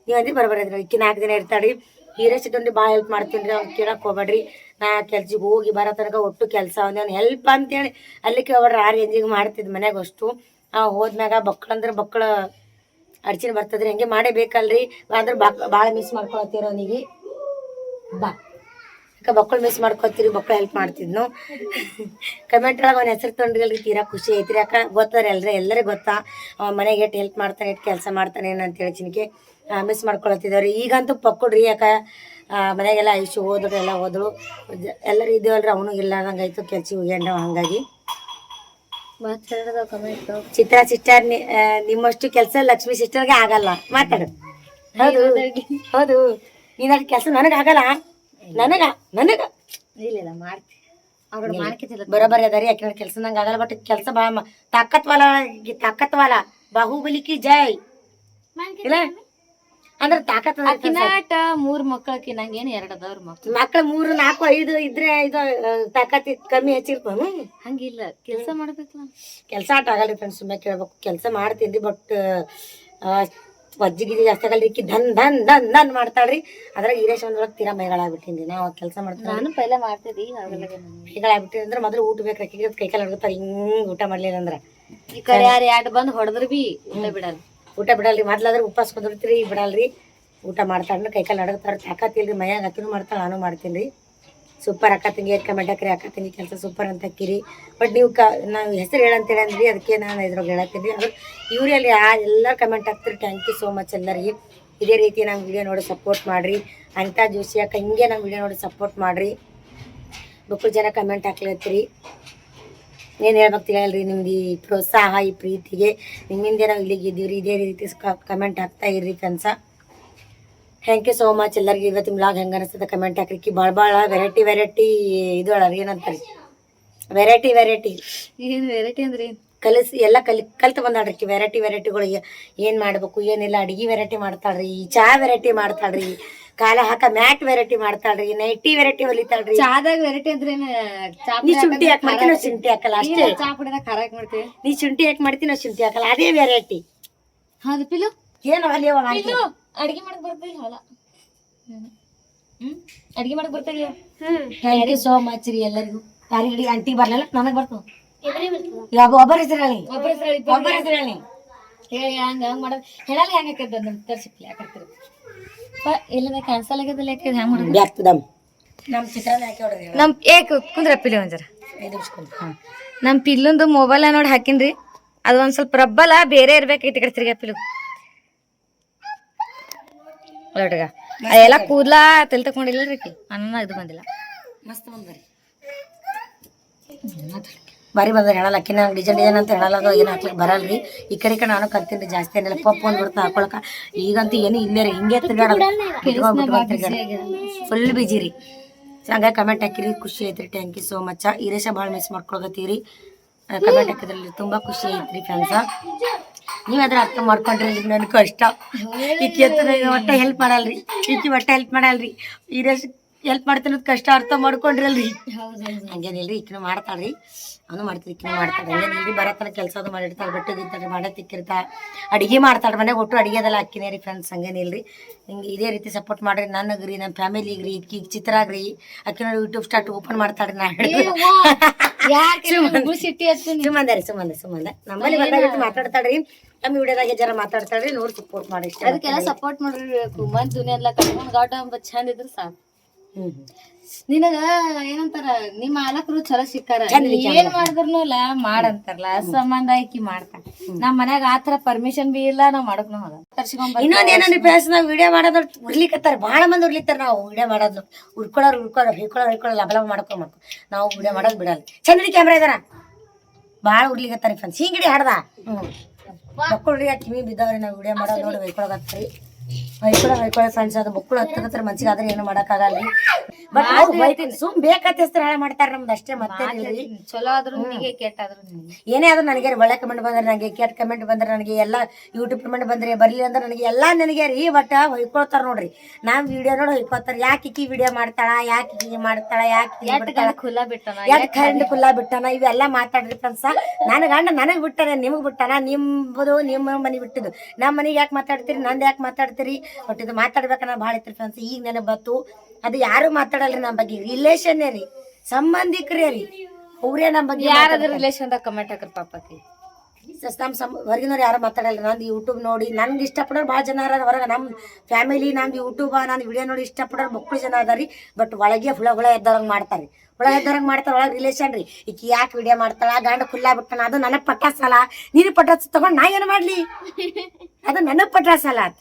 ನೀವು ಅಂದ್ರೆ ಬರೋಬರಿದ್ರಿ ಈಕೆ 4 ದಿನ ಇರ್ತಾಳೆ ರೀ ಹೀರೇಶ್ ಇದ್ರಿ ಭಾಳ ಹೆಲ್ಪ್ ಮಾಡ್ತೀನಿ ರೀ ಅವ್ನು ಕೇಳಕ್ಕೆ ಹೋಗ್ಬೇಡ್ರಿ ನಾ ಕೆಲ್ಸಕ್ಕೆ ಹೋಗಿ ಬರೋ ತನಕ ಒಟ್ಟು ಕೆಲಸ ಅವ್ನು ಹೆಲ್ಪ್ ಅಂತೇಳಿ ಅಲ್ಲಿಗೆ ಹೋಗ್ಬೇಡ್ರಿ 6 ಎಂಜಿಗೆ ಮಾಡ್ತಿದ್ದು ಮನ್ಯಾಗ ಅಷ್ಟು ಹೋದ್ಮ್ಯಾಗ ಬಕ್ಕಳು ಅಡ್ಚಿನ ಬರ್ತದ್ರಿ ಹಂಗೆ ಮಾಡೇಬೇಕಲ್ರಿ ಅಂದ್ರೆ ಭಾಳ ಮಿಸ್ ಮಾಡ್ಕೊಳತ್ತೀರ ಅವನಿಗೆ ಬಾ ಯಾಕೆ ಬಕ್ಕಳು ಮಿಸ್ ಮಾಡ್ಕೊತೀರಿ ಬಕ್ಕಳು ಹೆಲ್ಪ್ ಮಾಡ್ತಿದ್ನು ಕಮೆಂಟ್ ಒಳಗೆ ಅವ್ನ ಹೆಸರು ತೊಗೊಂಡ್ರಿ ತೀರಾ ಖುಷಿ ಐತ್ರಿ ಯಾಕೆ ಗೊತ್ತದ್ರಿ ಎಲ್ಲರಿಗೂ ಗೊತ್ತಾ ಮನೆಗೆ ಎಷ್ಟು ಹೆಲ್ಪ್ ಮಾಡ್ತಾನೆ ಎಷ್ಟು ಕೆಲಸ ಮಾಡ್ತಾನೆ ಅಂತೇಳಿ ಚಿನಿಕೆ ಮಿಸ್ ಮಾಡ್ಕೊಳತ್ತಿದ್ದವ್ರಿ ಈಗಂತೂ ಪಕ್ಕಡ್ರಿ ಯಾಕೆ ಮನೆಗೆಲ್ಲ ಐಶು ಹೋದ್ರು ಎಲ್ಲ ಹೋದ್ರು ಎಲ್ಲರೂ ಇದ್ದೇವಲ್ರಿ ಅವನು ಇಲ್ಲ ಹಂಗಾಯ್ತು ಕೆಲ್ಸಕ್ಕೆ ಹೋಗ್ಯಾನ ಹಾಗಾಗಿ ಚಿತ್ರಾ ಸಿಸ್ಟರ್ ನಿಮ್ಮಷ್ಟು ಕೆಲಸ ಲಕ್ಷ್ಮೀ ಸಿಸ್ಟರ್ಗೆ ಆಗಲ್ಲ ಮಾತಾಡು ಹೌದು ನೀನು ಕೆಲಸ ನನಗೆ ಆಗಲ್ಲ ನನಗ ಇಲ್ಲ ಮಾಡ್ತೀನಿ ಬರೋಬರಿ ಅದಾರಿ ಯಾಕೆ ಕೆಲಸ ನಂಗೆ ಆಗಲ್ಲ ಬಟ್ ಕೆಲಸ ಭಾಳ ತಾಕತ್ವಾಲ ಬಾಹುಬಲಿಕಿ ಜೈ ಇಲ್ಲ ಅಂದ್ರೆ ತಾಕತ್ 3 ಮಕ್ಕಳಕ್ಕೆ ನಂಗೇನು 2 ಅದಾವ್ರ ಮಕ್ಳು 3 4 5 ಇದ್ರೆ ಇದು ತಾಕತ್ ಕಮ್ಮಿ ಹೆಚ್ಚಿರ್ತಾನು ಹಂಗಿಲ್ಲ ಕೆಲಸ ಮಾಡ್ಬೇಕಲ್ಲ ಕೆಲಸ ಆಟ ಆಗಲ್ರಿ ಫ್ರೆಂಡ್ಸ್ ಸುಮ್ಮನೆ ಕೇಳ್ಬೇಕು ಕೆಲಸ ಮಾಡ್ತೀನಿ ರೀ ಬಟ್ ವಜ್ಜಿಗಿಜಿ ಜಾಸ್ತಿ ಆಗಲ್ರಿ ಈಕಿ ಧನ್ ಮಾಡ್ತಾಳ್ರಿ ಅದ್ರಾಗ ಹೀರೇಶ್ ಒಂದ್ರೊಳಗೆ ತೀರಾ ಮೈಗಳಾಗ್ಬಿಟ್ಟಿನಿ ನಾವು ಕೆಲಸ ಮಾಡ್ತೀವಿ ನಾನು ಪೈಲ ಮಾಡ್ತಿದ್ದಿ ಮೈಗಳಾಗ್ಬಿಟ್ಟಿನಿ ಅಂದ್ರೆ ಮೊದಲು ಊಟ ಬೇಕು ಅಕ್ಕಿಗೆ ಕೈಕಾಲು ಹೊಡ್ತಾರೆ ಹಿಂಗೆ ಊಟ ಮಾಡ್ಲಿಲ್ಲ ಅಂದ್ರೆ ಈ ಕಡೆ ಯಾರು 2 ಬಂದು ಹೊಡೆದ್ರು ಬಿ ಊಟ ಬಿಡಲ್ರಿ ಮೊದ್ಲಾದ್ರೆ ಉಪವಾಸ ಕುಂದಿರ್ತೀರಿ ಬಿಡಲ್ರಿ ಊಟ ಮಾಡ್ತಾಳ್ರಿ ಕೈಕಾಲು ನಡಗ್ತಾರ ತಾಕತ್ತಿಲ್ರಿ ಮೈಯಾಗ ಅಕ್ಕಿನೂ ಮಾಡ್ತಾಳೆ ನಾನು ಮಾಡ್ತೀನಿ ರೀ ಸೂಪರ್ ಅಕ್ಕ ತಂಗಿ ಕಮೆಂಟ್ ಹಾಕಿರಿ ಅಕ್ಕ ತಂಗಿ ಕೆಲಸ ಸೂಪರ್ ಅಂತ ಹಾಕಿರಿ ಬಟ್ ನೀವು ನಾವು ಹೆಸರು ಹೇಳಂತೇಳಿ ಅಂದ್ರಿ ಅದಕ್ಕೆ ನಾನು ಇದ್ರಾಗ ಹೇಳತ್ತೀನಿ ರೀ ಅದು ಇವ್ರಿ ಅಲ್ಲಿ ಎಲ್ಲ ಕಮೆಂಟ್ ಹಾಕ್ತೀರಿ ಥ್ಯಾಂಕ್ ಯು ಸೋ ಮಚ್ ಎಲ್ಲರಿಗೆ ಇದೇ ರೀತಿ ನಮ್ಮ ವಿಡಿಯೋ ನೋಡಿ ಸಪೋರ್ಟ್ ಮಾಡಿರಿ ಅನಿತಾ ಜೋಶಿ ಅಕ್ಕ ಹಿಂಗೆ ನಮ್ಮ ವಿಡಿಯೋ ನೋಡಿ ಸಪೋರ್ಟ್ ಮಾಡಿರಿ ಬಕ್ಕಳು ಜನ ಕಮೆಂಟ್ ಹಾಕ್ಲತ್ತೀರಿ ಏನು ಹೇಳ್ಬೇಕು ಹೇಳ್ರಿ ನಿಮ್ದು ಈ ಪ್ರೋತ್ಸಾಹ ಈ ಪ್ರೀತಿಗೆ ನಿಮ್ಮಿಂದ ನಾವು ಇಲ್ಲಿಗೆ ಇದ್ದೀವಿ ಇದೇ ರೀತಿ ಕಮೆಂಟ್ ಹಾಕ್ತಾ ಇರ್ರಿ friends thank you so much ಎಲ್ಲರಿಗೆ ಇವತ್ತಿನ ಬ್ಲಾಗ್ ಹೆಂಗೆ ಅನಿಸ್ತದೆ ಕಮೆಂಟ್ ಹಾಕ್ರಿಕಿ ಭಾಳ ವೆರೈಟಿ ಇದು ಅಳರಿ ಏನಂತಾರೆ ವೆರೈಟಿ ಏನು ವೆರೈಟಿ ಅಂದ್ರೆ ಕಲಿಸಿ ಎಲ್ಲ ಕಲ್ತು ಬಂದಾಡ್ರಿ ವೆರೈಟಿಗಳು ಏನು ಮಾಡ್ಬೇಕು ಏನಿಲ್ಲ ಅಡಿಗೆ ವೆರೈಟಿ ಮಾಡ್ತಾಳ್ರಿ ಚಹಾ ವೆರೈಟಿ ಮಾಡ್ತಾಳ್ರಿ ಕಾಲ ಹಾಕ ಮ್ಯಾಟ್ ವೆರೈಟಿ ಮಾಡ್ತಾಳ್ರಿ ನೈಟಿ ವೆರೈಟಿ ಹೊಲಿತಾಳ್ರಿ ಚಾದಾಗ ವೆರೈಟಿ ಅಂದ್ರೆ ನೀ ಶುಂಠಿ ಹಾಕಿ ಮಾಡ್ತೀನಿ ನಾವು ಶುಂಠಿ ಹಾಕಲ್ಲ ಅಷ್ಟೇ ಚಾ ಪುಡಿದಾಗ ಖಾರ ಹಾಕಿ ಮಾಡ್ತೀವಿ ನೀ ಶುಂಠಿ ಹಾಕಿ ಮಾಡ್ತೀನಿ ನಾವು ಶುಂಠಿ ಹಾಕಲ್ಲ ಅದೇ ವೆರೈಟಿ ಹೌದು ಪಿಲು ಏನು ಅಲ್ಲಿ ಅಡಿಗೆ ಮಾಡಕ್ ಬರ್ತೀವಿ ಹೊಲ ಅಡಿಗೆ ಮಾಡಕ್ ಬರ್ತೀವಿ ಥ್ಯಾಂಕ್ ಯು ಸೋ ಮಚ್ ರೀ ಎಲ್ಲರಿಗೂ ಯಾರಿಗೆ ಆಂಟಿ ಬರ್ಲಿಲ್ಲ ನನಗೆ ಬರ್ತದೆ ಇವಾಗ ಒಬ್ಬರ ಹೆಸರು ಹೇಳಿ ಹೇಳಿ ಹಂಗ ಮಾಡೋದು ಹೇಳಲ್ಲ ಹೆಂಗ ಹಾಕಿದ್ದ ನಮ್ ತರ್ಸಿಕ್ಲಿ ಯಾಕಂತೀರಿ ಇಲ್ಲ ಕ್ಯಾನ್ಸಲ್ ಆಗಿದ್ದಲ್ಲ ಯಾಕೆ ಹೆಂಗ್ ಮಾಡೋದು ನಮ್ಮ ಚಿತ್ರಾನ್ನ ಹಾಕಿ ಹೊಡ್ರಿ ನಮ್ ಕುಂದ್ರ ಪಿಲಿ ಒಂಜರ 5 ನಿಮಿಷ ನಮ್ ಪಿಲ್ಲೊಂದು ಮೊಬೈಲ್ ನೋಡಿ ಹಾಕಿನ್ರಿ ಅದು ಒಂದ್ ಸ್ವಲ್ಪ ರಬ್ಬಲ್ಲ ಬೇರೆ ಇರ್ಬೇಕೈತಿ ಕಡೆ ತಿರ್ಗಾ ಪಿಲು ಒಳಗ ಅದೆಲ್ಲ ಕೂದ್ಲಾ ತೆಲ್ ತಕೊಂಡಿಲ್ಲರಿ ಅನ್ನ ಇದು ಬಂದಿಲ್ಲ ಮಸ್ತ್ ಬಂದ್ರಿ ಬಾರಿ ಬಂದ್ರೆ ಹೇಳಲ್ಲ ಅಕ್ಕಿ ನಂಗೆ ಡಿಸೈನ್ ಅಂತ ಹೇಳಲ್ಲ ಅದು ಏನು ಹಾಕ್ಲಿಕ್ಕೆ ಬರಲ್ರಿ ಈ ಕಡೆ ನಾನು ಕಲ್ತೀನಿ ಜಾಸ್ತಿ ಏನಿಲ್ಲ ಪಪ್ಪು ಅಂದ್ಬಿಡ್ತಾ ಹಾಕೊಳಕ ಈಗಂತೂ ಏನು ಇಲ್ಲೇ ರೀ ಹಿಂಗೆ ತಿರ್ಗಾಡೋದು ಫುಲ್ ಬಿಜಿ ರೀ ಹಂಗಾಗಿ ಕಮೆಂಟ್ ಹಾಕಿರಿ, ಖುಷಿ ಐತ್ರಿ. Thank you so much. Eeresha ಭಾಳ ಮಿಸ್ ಮಾಡ್ಕೊಳಕತ್ತೀರಿ. ಕಮೆಂಟ್ ಹಾಕಿದ್ರಲ್ಲಿ ತುಂಬ ಖುಷಿ ಐತ್ರಿ ಫ್ರೆಂಡ್ಸ. ನೀವಾದ್ರೆ ಅರ್ಥ ಮಾಡ್ಕೊಂಡ್ರಿ ನನಗೆ ಕಷ್ಟ. ಈಕಿ ಒಟ್ಟೆ ಹೆಲ್ಪ್ ಮಾಡಲ್ರಿ, ಹೆಲ್ಪ್ ಮಾಡಲ್ರಿ. ಈರೇಶ್ ಹೆಲ್ಪ್ ಮಾಡ್ತಾನದ್ ಕಷ್ಟ ಅರ್ಥ ಮಾಡ್ಕೊಂಡ್ರಲ್ರಿ. ಹಂಗೇನಿಲ್ರಿ, ಈಕಿನ ಮಾಡ್ತಾಳ್ರಿ, ಅವನು ಮಾಡ್ತೀರಿ, ಈಕಿನ ಮಾಡ್ತಾಳೆ. ಹಂಗೇನಿಲ್ರಿ, ಬರತನ ಕೆಲಸ ಅದು ಮಾಡಿರ್ತಾಳೆ, ಬಟ್ಟೆ ಗಿತ್ತಾಳೆ, ಮಾಡೇ ತಿಕ್ಕಿರ್ತಾಳೆ, ಅಡುಗೆ ಮಾಡ್ತಾಳೆ. ಮನೆಗೆ ಒಟ್ಟು ಅಡುಗೆದೆಲ್ಲ ಅಕ್ಕಿನೇ ರೀ ಫ್ರೆಂಡ್ಸ್. ಹಂಗೇನಿಲ್ರಿ, ಹಿಂಗೆ ಇದೇ ರೀತಿ ಸಪೋರ್ಟ್ ಮಾಡ್ರಿ ನನಗ್ರಿ, ನಮ್ಮ ಫ್ಯಾಮಿಲಿಗ್ರಿ. ಈಗ ಚಿತ್ರಾಗ್ರಿ ಅಕ್ಕಿನ ಯೂಟ್ಯೂಬ್ ಸ್ಟಾರ್ಟ್ ಓಪನ್ ಮಾಡ್ತಾಳ್ರಿ. ನಾ ಸುಮ್ಮನೆ ನಮ್ಮಲ್ಲಿ ಬಂದಾಗಿಟ್ಟು ಮಾತಾಡ್ತಾಳ್ರಿ. ನಮ್ಮ ವಿಡಿಯೋದಾಗೆ ಜರ ಮಾತಾಡ್ತಾಳ್ರಿ, ನೋಡಿ ಸಪೋರ್ಟ್ ಮಾಡಿ. ಅದಕ್ಕೆಲ್ಲ ಸಪೋರ್ಟ್ ಮಾಡಿರ್ಬೇಕು. ಮಂದಿ ದುನಿಯಾ ಎಲ್ಲ ಕಟ್ಕೊಂಡು ಗಾಟ ಚಂದ ಇದ್ರೆ ಸಾಕು. ನಿನಗ ಏನಂತಾರ, ನಿಮ್ಮ ಮಾಲಕರು ಚಲೋ ಸಿಕ್ಕಾರ, ಏನ್ ಮಾಡಿದ್ರನು ಇಲ್ಲ ಮಾಡಂತಾರಲ್ಲ, ಸಂಬಂಧ ಆಕಿ ಮಾಡ್ತಾರ. ನಮ್ ಮನ್ಯಾಗ ಆತರ ಪರ್ಮಿಷನ್ ಬಿ ಇಲ್ಲ, ನಾವ್ ಮಾಡಕ್ ಹೋಗ ಇನ್ನೊಂದ್ ಏನಂದ್ರೆ ಪ್ಲೇಸ್ ನಾವ್ ವಿಡಿಯೋ ಮಾಡೋದ್ರ ಉರ್ಲಿಕತ್ತಾರ, ಬಹಳ ಮಂದಿ ಉರ್ಲಿತ್ತಾರ. ನಾವು ವಿಡಿಯೋ ಮಾಡೋದು ಹಿಡ್ಕೊಳ್ಳೋರು ಲಬಲಬ ಮಾಡ್ಕೊಂಡ್ ನಾವು ವಿಡಿಯೋ ಮಾಡೋದ್ ಬಿಡಲ್ಲ. ಚಂದ್ರಿ ಕ್ಯಾಮ್ರಾ ಇದಾರ ಬಾಳ ಉರ್ಲಿಕತ್ತಾರ ಫ್ರೆಂಡ್ಸ್. ಹಿಂಗಡಿ ಹಾಡ್ದ ಮಕ್ಕಳ್ರಿ ಕಿವಿ ಬಿದ್ದವ್ರಿ. ನಾವು ವಿಡಿಯೋ ಮಾಡೋದು ನೋಡಿ ಹೊಯ್ಕೊಳಗತ್ರಿ. ಹೊಯ್ಕೊಳ ಫ್ರೆಂಡ್ಸ್, ಅದು ಮಕ್ಕಳು ಹತ್ತಕತ್ರ ಮನ್ಸಿಗೆ ಆದ್ರೆ ಏನು ಮಾಡಕ್ಕಾಗಲ್ರಿ. ಬಟ್ ಸುಮ್ ಬೇಕತ್ತ ಹಾಳ ಮಾಡ್ತಾರ ನಮ್ದು ಅಷ್ಟೇ, ಮತ್ತೆ ಚಲೋ ಆದ್ರೂ ನಿನಗೆ ಕೆಟ್ಟಾದ್ರು ಏನೇ ಆದ್ರೂ ನನಗೆ ಒಳ್ಳೆ ಕಮೆಂಟ್ ಬಂದ್ರೆ, ನನಗೆ ಕೆಟ್ಟ ಕಮೆಂಟ್ ಬಂದ್ರೆ, ನನಗೆ ಎಲ್ಲ ಯೂಟ್ಯೂಬ್ ಕಮೆಂಟ್ ಬಂದ್ರೆ ಬರ್ಲಿ ಅಂದ್ರೆ ನನಗೆ ಎಲ್ಲ ನನಗೆ ರೀ. ಬಟ್ ಹೊಯ್ಕೊಳ್ತಾರ ನೋಡ್ರಿ, ನಾವ್ ವಿಡಿಯೋ ನೋಡಿ ಹೊಯ್ಕೊಳ್ತಾರ. ಯಾಕೆ ಈಕಿ ವಿಡಿಯೋ ಮಾಡ್ತಾಳ, ಯಾಕೆ ಹಿಂಗೆ ಮಾಡ್ತಾಳ, ಯಾಕೆ ಖುಲ್ಲಾ ಬಿಟ್ಟನ, ಯಾಕೆ ಕರೆಂಟ್ ಖುಲ್ಲಾ ಬಿಟ್ಟಾನ, ಇವೆಲ್ಲ ಮಾತಾಡ್ರಿ ಫ್ರೆಂಡ್ಸ. ನನ್ನ ಗಂಡ ನನಗ್ ಬಿಟ್ಟಾನೆ, ನಿಮಗ್ ಬಿಟ್ಟಾನ. ನಿಮ್ಮದು ನಿಮ್ಮ ಮನೆ ಬಿಟ್ಟಿದ್ದು ನಮ್ಮ ಮನೆಗೆ ಯಾಕೆ ಮಾತಾಡ್ತೀರಿ, ನಂದು ಯಾಕೆ ಮಾತಾಡ್ತೀರಿ? ಒಟ್ಟಿದ್ದು ಮಾತಾಡ್ಬೇಕನ್ನ ಭಾಳ ಐತ್ರಿ ಫ್ರೆಂಡ್ಸ್. ಈಗ ನೆನಪು ಬತ್ತು. ಅದು ಯಾರು ಮಾತಾಡಲ್ರಿ ನಮ್ಮ ಬಗ್ಗೆ, ರಿಲೇಷನ್ನೇ ರೀ, ಸಂಬಂಧಿಕರೇ ರೀ, ಅವ್ರೇ ನಮ್ಮ ಬಗ್ಗೆ. ಯಾರಾದ್ರೂ ರಿಲೇಷನ್ದಾಗ ಕಮೆಂಟ್ ಹಾಕ್ರ ಪಾಪಕ್ಕೆ. ನಮ್ಮ ಹೊರಗಿನವ್ರು ಯಾರು ಮಾತಾಡಲ್ಲ. ನಂದು ಯೂಟ್ಯೂಬ್ ನೋಡಿ ನನ್ಗೆ ಇಷ್ಟಪಡೋರು ಭಾಳ ಜನ ಅದಾರ ಹೊರಗೆ. ನಮ್ಮ ಫ್ಯಾಮಿಲಿ ನಂದು ಯೂಟ್ಯೂಬ ನಾನು ವಿಡಿಯೋ ನೋಡಿ ಇಷ್ಟಪಡೋರು ಮಕ್ಕಳು ಜನ ಅದಾರಿ. ಬಟ್ ಒಳಗೆ ಹುಳ ಎದ್ದವ್ರಂಗೆ ಮಾಡ್ತಾರೆ, ಒಳಗೆ ರಿಲೇಷನ್ ರೀ. ಈಕಿ ಯಾಕೆ ವಿಡಿಯೋ ಮಾಡ್ತಾಳ, ಗಂಡ ಖುಲ್ಲಾ ಬಿಟ್ಟಾನ, ಅದು ನನಗೆ ಪಟಾಸಲ್ಲ. ನೀನು ಪಟಾಸ ತಗೊಂಡು ನಾ ಏನು ಮಾಡ್ಲಿ? ಅದು ನನಗೆ ಪಟಾಸಲ್ಲ, ಅದು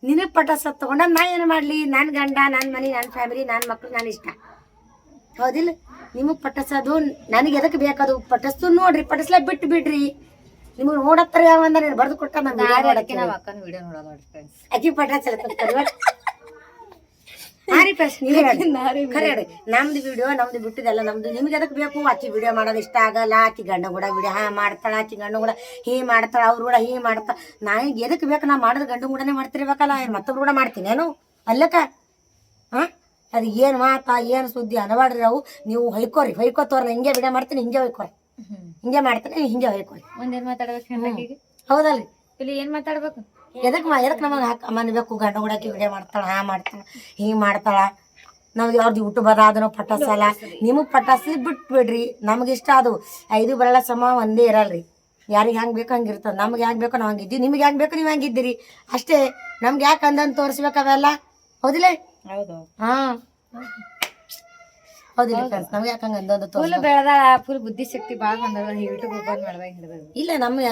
ನಿನಗೆ ಪಟಾಸ ತಗೊಂಡ ನಾ ಏನು ಮಾಡ್ಲಿ? ನನ್ನ ಗಂಡ, ನನ್ನ ಮನೆ, ನನ್ನ ಫ್ಯಾಮಿಲಿ, ನನ್ನ ಮಕ್ಳು, ನನ್ನ ಇಷ್ಟ. ಹೌದಿಲ್ಲ? ನಿಮಗೆ ಪಟಾಸೋದು ನನಗೆ ಎದಕ್ಕೆ ಬೇಕದು? ಪಟಸ್ತು ನೋಡ್ರಿ, ಪಟಸ್ಲ ಬಿಟ್ಟು ಬಿಡ್ರಿ. ನಿಮಗೆ ನೋಡತ್ತಾರ ಯಾವ ಬರ್ದು ಕೊಟ್ಟ ಅಕ್ಕಿ ಪಟಾಸ ನಮ್ದು ವಿಡಿಯೋ ನಮ್ದು ಬಿಟ್ಟಿದೆಲ್ಲ ನಮ್ದು. ನಿಮ್ಗೆ ಅದಕ್ಕೆ ಬೇಕು. ಆಕಿ ವಿಡಿಯೋ ಮಾಡೋದು ಇಷ್ಟ ಆಗಲ್ಲ. ಆಕಿ ಗಂಡ ಕೂಡ ವಿಡಿಯೋ ಮಾಡ್ತಾಳ, ಆಕಿ ಗಂಡ ಕೂಡ ಮಾಡ್ತಾಳ, ಅವ್ರು ಕೂಡ ಮಾಡ್ತಾಳ. ನಾ ಎದಕ್ಕೆ ಬೇಕು? ನಾ ಮಾಡೋದು ಗಂಡ ಕೂಡನೇ ಮಾಡ್ತಿರ್ಬೇಕಲ್ಲ, ಮತ್ತೊಬ್ರು ಕೂಡ ಮಾಡ್ತೀನಿ ಏನು ಅಲ್ಲಕ್ಕ? ಅದು ಏನು ಮಾತಾ, ಏನು ಸುದ್ದಿ ಅನಬಾಡ್ರಿ. ಅವು ನೀವು ಹೊಯ್ಕೋತವ್ರ ಹಿಂಗೆ ವಿಡಿಯೋ ಮಾಡ್ತೀನಿ, ಹಿಂಗೆ ಹೊಯ್ಕೋರಿ, ಹಿಂಗೆ ಮಾಡ್ತಾನೆ, ಹಿಂಗೆ ಹೊಯ್ಕೋರಿ. ಮುಂದೇನ್ ಮಾತಾಡ್ಬೇಕು? ಹೌದಲ್ರಿ? ಇಲ್ಲಿ ಏನ್ ಮಾತಾಡ್ಬೇಕು? ಎದಕ್ಕೆ ನಮಗೆ ಮನ್ಬೇಕು? ಗಂಡ ಗುಡಾಕಿ ವಿಡಿಯೋ ಮಾಡ್ತಾಳ, ಮಾಡ್ತಾಳ, ಮಾಡ್ತಾಳ. ನಾವು ಯಾವ್ದು ಯೂಟ್ಯೂಬ್ ಅದ ಅದನ್ನು ಪಟಾಸಲ್ಲ. ನಿಮಗೆ ಪಟಾಸಿ ಬಿಟ್ಬಿಡ್ರಿ, ನಮ್ಗೆ ಇಷ್ಟ. ಅದು 5 ಬರಲ್ಲ ಸಮ ಒಂದೇ ಇರಲ್ರಿ. ಯಾರಿಗೆ ಹೆಂಗೆ ಬೇಕು ಹಂಗೆ ಇರ್ತದೆ. ನಮ್ಗೆ ಹೆಂಗೆ ಬೇಕೋ ನಾವು ಹಂಗಿದ್ದೀವಿ, ನಿಮ್ಗೆ ಹೆಂಗೆ ಬೇಕು ನೀವು ಹಂಗಿದ್ದೀರಿ ಅಷ್ಟೇ. ನಮ್ಗೆ ಯಾಕೆ ಅಂದಂತ ತೋರಿಸ್ಬೇಕು ಅವೆಲ್ಲ? ಹೌದಿಲ್ಲ? ಹಾಂ ಹೌದಿಲ್ಲ ಫ್ರೆಂಡ್ಸ್? ನಮ್ಗೆ ಯಾಕೆ ಹಂಗೆ ಅಂದಂತ ಫುಲ್ ಬೆಳೆದಾಳ, ಫುಲ್ ಬುದ್ಧಿಶಕ್ತಿ ಭಾಳ ಬಂದದ. ಯೂಟ್ಯೂಬ್ ಓಪನ್ ಮಾಡ್ದಾಗ ಹಿಡಿದ ಇಲ್ಲ. ನಮ್ಗೆ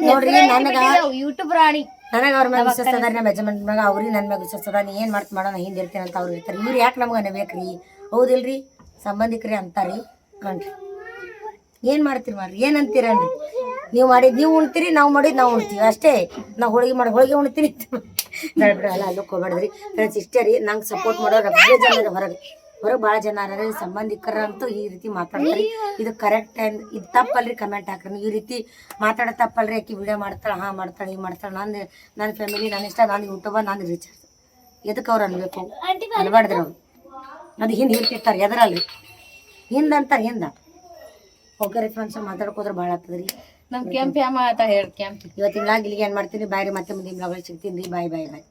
ನೋಡ್ರಿ, ನನಗೆ ಯೂಟ್ಯೂಬ್ ರಾಣಿ, ನನಗೆ ಅವ್ರ ಮ್ಯಾಗ ವಿಶ್ವಾಸ ಅದ, ನಮ್ಮ ಯಜಮಾನ್ ಮ್ಯಾಗ ಅವ್ರಿಗೆ ನನ್ನ ಮ್ಯಾಗ ವಿಶ್ವಾಸ ಅದ. ನೀ ಏನು ಮಾಡೋಣ ಹಿಂದೆ ಇರ್ತೀನಿ ಅಂತ ಅವ್ರು ಇರ್ತಾರೆ. ಇವ್ರು ಯಾಕೆ ನಮ್ಗೆ ಅನ್ಬೇಕ್ರಿ? ಹೌದಿಲ್ರಿ? ಸಂಬಂಧಿಕರಿ ಅಂತಾರಿ ಕಣ್ರಿ. ಏನು ಮಾಡ್ತೀರಿ ಮಾಡ್ರಿ, ಏನಂತೀರನ್ರಿ? ನೀವು ಮಾಡಿದ್ದು ನೀವು ಉಣ್ತೀರಿ, ನಾವು ಮಾಡಿದ್ದು ನಾವು ಉಣ್ತೀವಿ ಅಷ್ಟೇ. ನಾವು ಹೋಳಿಗೆ ಉಣ್ತೀನಿ ಬೇಡ ಅಲ್ಲ, ಅಲ್ಲಕ್ಕೆ ಹೋಗ್ಬೇಡ್ರಿ ಫ್ರೆಂಡ್ಸ್. ಇಷ್ಟೇ ರೀ. ನಂಗೆ ಸಪೋರ್ಟ್ ಮಾಡೋರು ಜನ ಹೊರಗೆ ಭಾಳ ಜನ ಅರ ಸಂಬಂಧಿಕರಂತೂ ಈ ರೀತಿ ಮಾತಾಡ್ತಾರೆ. ಇದು ಕರೆಕ್ಟ್ ಇದು ತಪ್ಪಲ್ರಿ. ಕಮೆಂಟ್ ಹಾಕ್ರಿ. ಈ ರೀತಿ ಮಾತಾಡೋ ತಪ್ಪಲ್ರಿ. ಆಕಿ ವಿಡಿಯೋ ಮಾಡ್ತಾಳೆ, ಮಾಡ್ತಾಳೆ, ಮಾಡ್ತಾಳೆ. ನನ್ನ ಫ್ಯಾಮಿಲಿ, ನನ್ನ ಇಷ್ಟ, ನಾನು ಯೂಟ್ಯೂಬ, ನಾನು ರೀಚಾರ್ಜ್. ಎದಕ್ಕೆ ಅವ್ರು ಅನ್ಬೇಕು? ಅನ್ಬಾರ್ದ್ರಿ ಅವ್ರು. ಅದು ಹಿಂದಿರ್ತಿರ್ತಾರೆ ಎದರಲ್ರಿ, ಹಿಂದಂತಾರೆ ಹಿಂದ. ಓಕೆ ರೀ ಫ್ರೆಂಡ್ಸ್, ಮಾತಾಡ್ಕೋದ್ರೆ ಭಾಳ ಆಗ್ತದೆ ರೀ. ನಮ್ಮ ಕ್ಯಾಂಪ್ ಹೇಳಿ ಕ್ಯಾಂಪ್ ಇವತ್ತಿನ ಇಲ್ಲಿಗೆ ಏನು ಮಾಡ್ತೀನಿ. ಬಾಯ್ ರೀ, ಮತ್ತೆ ಮುಂದಿನ ಸಿಗ್ತೀನಿ ರೀ. ಬಾಯ್ ಬಾಯ್ ಬಾಯ್.